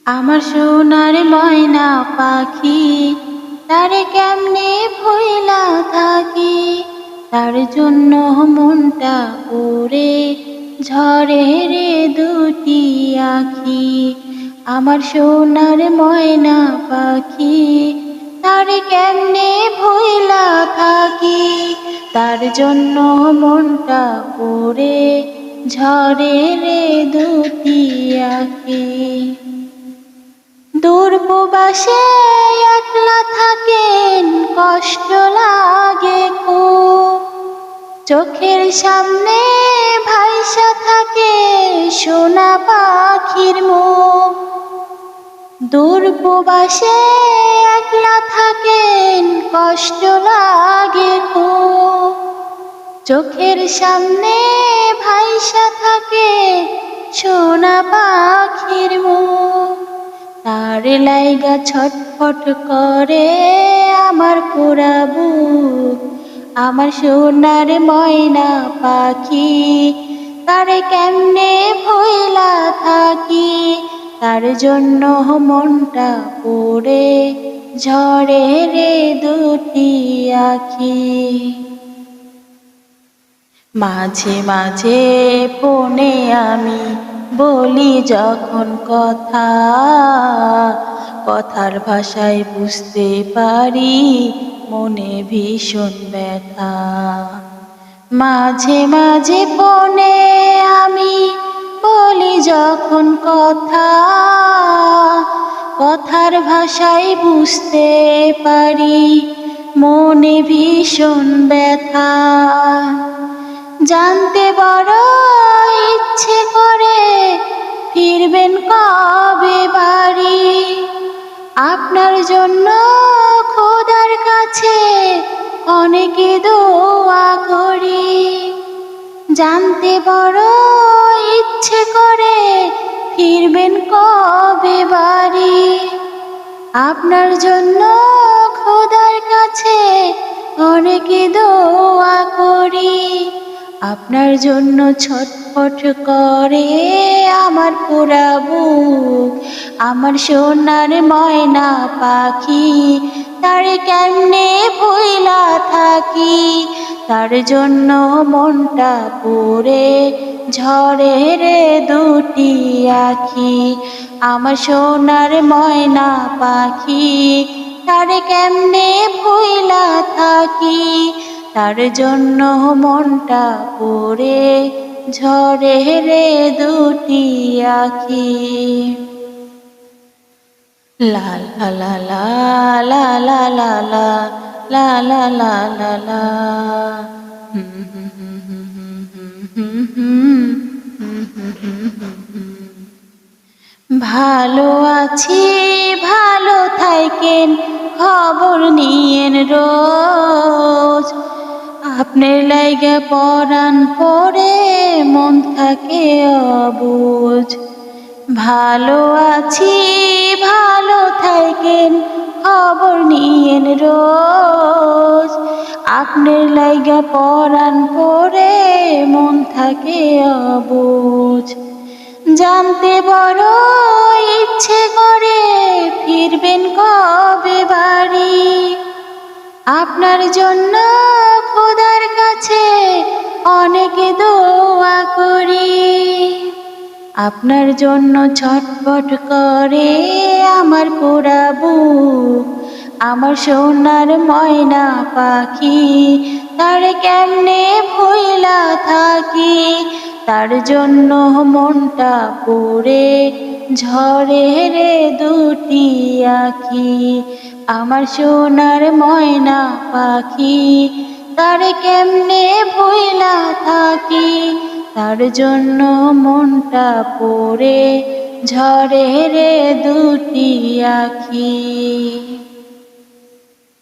আমার সোনার ময়না পাখি, তারে কেমনে ভুইলা থাকি। তার জন্য মনটা পড়ে ঝরে রে দুটি আখি। আমার সোনার ময়না পাখি, তারে কেমনে ভুইলা থাকি। তার জন্য মনটা পড়ে ঝরে রে দুটি আখি। দূর প্রবাসে একলা থাকেন, কষ্ট লাগে খুব। চোখের সামনে ভাইসা থাকে সোনা পাখির মুখ। দূর প্রবাসে একলা থাকেন, কষ্ট লাগে খুব। চোখের সামনে ভাইসা থাকে সোনা পাখির মুখ। তার লাইগা ছটফট করে আমার পুরা বুক। আমার সোনার ময়না পাখি, তারে কেমনে ভুইলা থাকি। তার জন্য মনটা পড়ে ঝরে রে দুটি আখি। মাঝে মাঝে ফোনে আমি বলি যখন কথা, কথার ভাষায় বুঝতে পারি মনে ভীষণ ব্যথা। মাঝে মাঝে ফোনে আমি বলি যখন কথা, কথার ভাষায় বুঝতে পারি মনে ভীষণ ব্যথা। জানতে বড় ইচ্ছে করে ফিরবেন কবে বাড়ি। আপনার জন্য খোদার কাছে অনেকে দোয়া করি। জানতে বড় ইচ্ছে করে ফিরবেন কবে বাড়ি। আপনার জন্য খোদার কাছে অনেকে দোয়া করি। আপনার জন্য ছটফট করে আমার পুরা বুক। আমার সোনার ময়না পাখি, তারে কেমনে ভুইলা থাকি। তার জন্য মনটা পড়ে ঝরে রে দুটি আখি। আমার সোনার ময়না পাখি, তারে কেমনে ভুইলা থাকি। তার জন্য মনটা পড়ে ঝরে রে দুটি আখি। লা লা লা লা লা লা লা লা লা লা লা লা। ভালো আছি ভালো থাকেন, খবর নিয়েন রোজ। আপনার লাইগা পরাণ পড়ে মন থাকে অবুঝ। ভালো আছি ভালো থাকেন, খবর নিয়েন রোজ। আপনার লাইগা পরাণ পড়ে মন থাকে অবুঝ। জানতে বড় ইচ্ছে করে ফিরবেন কবে বাড়ি। আপনার জন্য খোদার কাছে অনেকে দোয়া করি। আপনার জন্য ছটফট করে আমার পুরা বুক। আমার সোনার ময়না পাখি, তারে কেমনে ভুইলা থাকি। তার জন্য মনটা পড়ে ঝরে রে দুটি আখি। আমার সোনার ময়না পাখি, তারে কেমনে ভুইলা থাকি। তার জন্য মনটা পড়ে ঝরে রে দুটি আখি।